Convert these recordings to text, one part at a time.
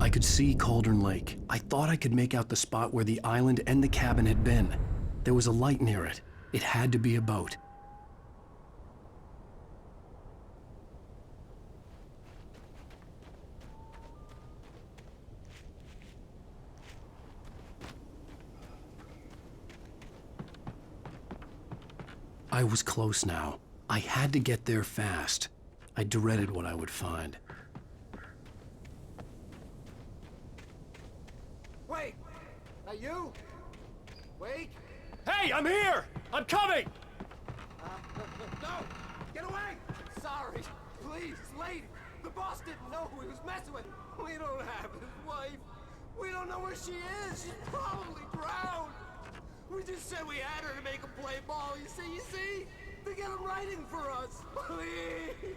I could see Cauldron Lake. I thought I could make out the spot where the island and the cabin had been. There was a light near it. It had to be a boat. I was close now. I had to get there fast. I dreaded what I would find. Wait! That you? Wait! Hey, I'm here! I'm coming! No! Get away! Sorry. Please, lady. The boss didn't know who he was messing with. We don't have his wife. We don't know where she is. She's probably drowned. We just said we had her to make him play ball. You see? To get him writing for us. Please.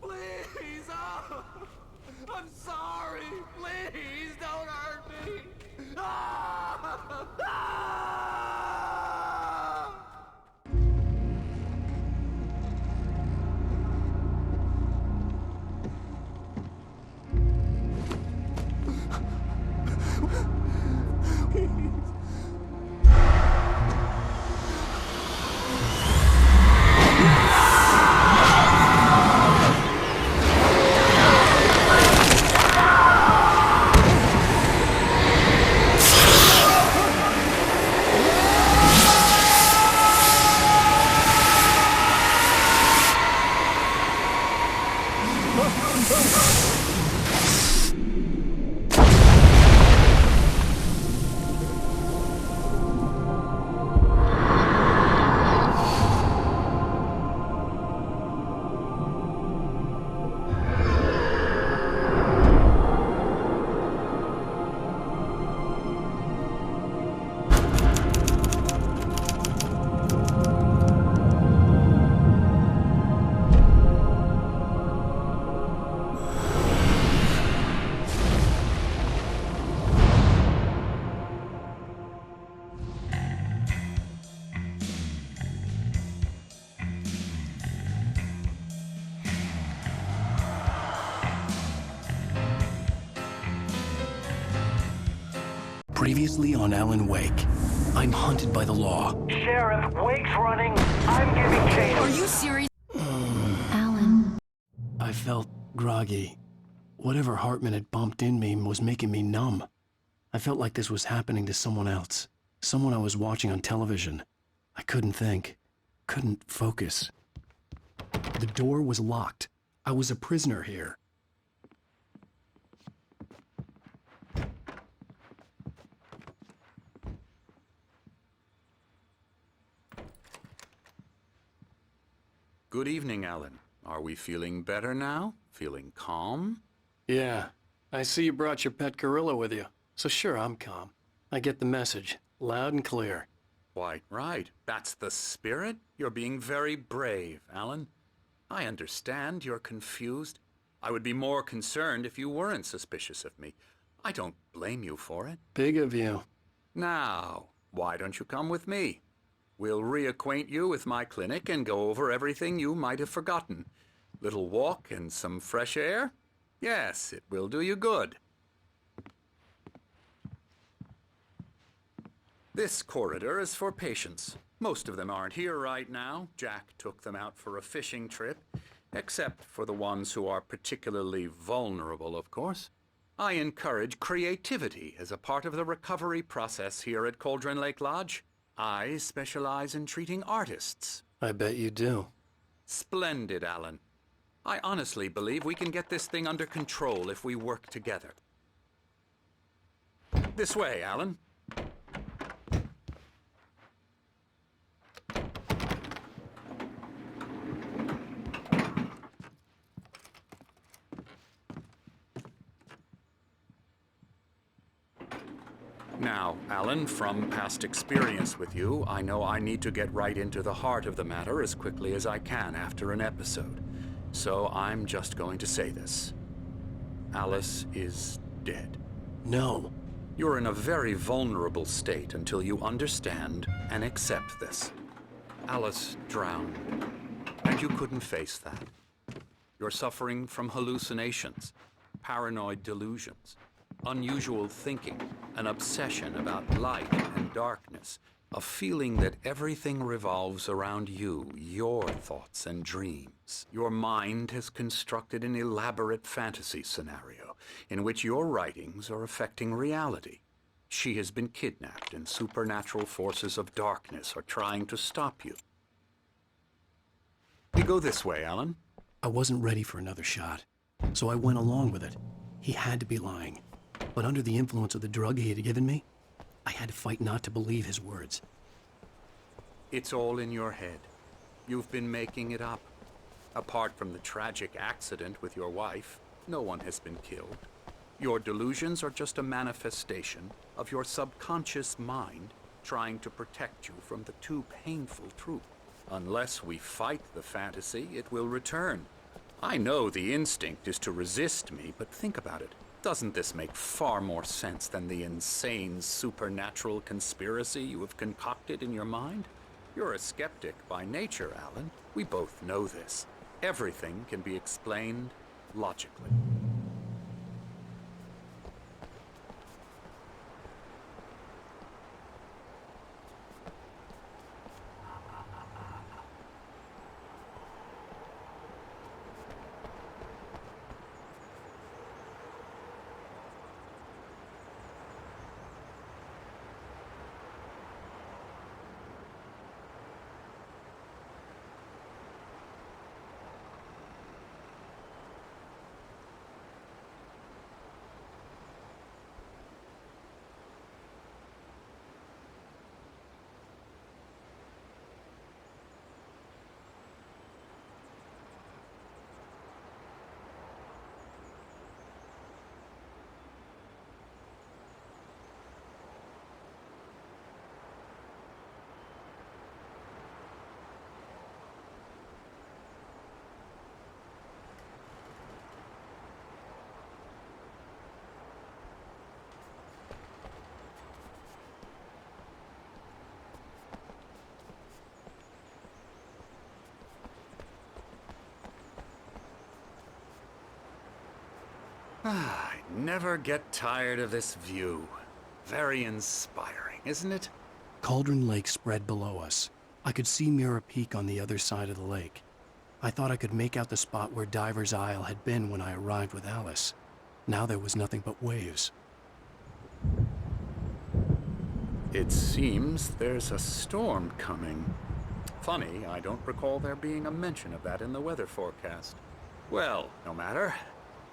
Please. Oh. I'm sorry. Please don't hurt me. Ah! Ah! Previously on Alan Wake, I'm hunted by the law. Sheriff, Wake's running. I'm giving chase. Are you serious? Alan. I felt groggy. Whatever Hartman had bumped in me was making me numb. I felt like this was happening to someone else. Someone I was watching on television. I couldn't think. Couldn't focus. The door was locked. I was a prisoner here. Good evening, Alan. Are we feeling better now? Feeling calm? Yeah. I see you brought your pet gorilla with you. So sure, I'm calm. I get the message. Loud and clear. Quite right. That's the spirit. You're being very brave, Alan. I understand you're confused. I would be more concerned if you weren't suspicious of me. I don't blame you for it. Big of you. Now, why don't you come with me? We'll reacquaint you with my clinic and go over everything you might have forgotten. Little walk and some fresh air? Yes, it will do you good. This corridor is for patients. Most of them aren't here right now. Jack took them out for a fishing trip, except for the ones who are particularly vulnerable, of course. I encourage creativity as a part of the recovery process here at Cauldron Lake Lodge. I specialize in treating artists. I bet you do. Splendid, Alan. I honestly believe we can get this thing under control if we work together. This way, Alan. Now, Alan, from past experience with you, I know I need to get right into the heart of the matter as quickly as I can after an episode. So I'm just going to say this. Alice is dead. No. You're in a very vulnerable state until you understand and accept this. Alice drowned, and you couldn't face that. You're suffering from hallucinations, paranoid delusions, unusual thinking, an obsession about light and darkness, a feeling that everything revolves around you, your thoughts and dreams. Your mind has constructed an elaborate fantasy scenario in which your writings are affecting reality. She has been kidnapped, and supernatural forces of darkness are trying to stop you. We go this way, Alan. I wasn't ready for another shot, so I went along with it. He had to be lying. But under the influence of the drug he had given me, I had to fight not to believe his words. It's all in your head. You've been making it up. Apart from the tragic accident with your wife, no one has been killed. Your delusions are just a manifestation of your subconscious mind trying to protect you from the too painful truth. Unless we fight the fantasy, it will return. I know the instinct is to resist me, but think about it. Doesn't this make far more sense than the insane supernatural conspiracy you have concocted in your mind? You're a skeptic by nature, Alan. We both know this. Everything can be explained logically. I never get tired of this view. Very inspiring, isn't it? Cauldron Lake spread below us. I could see Mirror Peak on the other side of the lake. I thought I could make out the spot where Diver's Isle had been when I arrived with Alice. Now there was nothing but waves. It seems there's a storm coming. Funny, I don't recall there being a mention of that in the weather forecast. Well, no matter.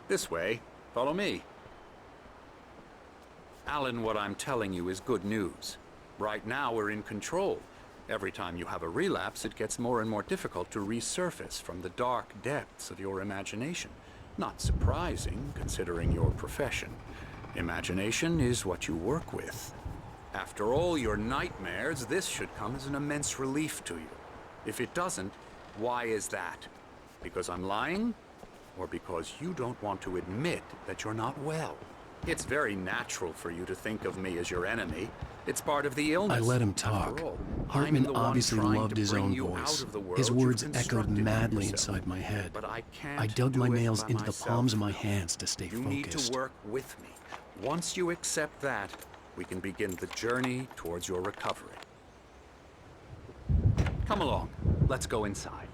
This way. Follow me. Alan, what I'm telling you is good news. Right now, we're in control. Every time you have a relapse, it gets more and more difficult to resurface from the dark depths of your imagination. Not surprising, considering your profession. Imagination is what you work with. After all your nightmares, this should come as an immense relief to you. If it doesn't, why is that? Because I'm lying? Or because you don't want to admit that you're not well? It's very natural for you to think of me as your enemy. It's part of the illness. I let him talk. After all, I'm Hartman the one obviously trying loved to his bring own you voice. out of the world His you've words echoed constructed madly yourself. inside my head. But I can't I dug do my it nails by into the myself. palms of my hands to stay You focused. need to work with me. Once you accept that, we can begin the journey towards your recovery. Come along. Let's go inside.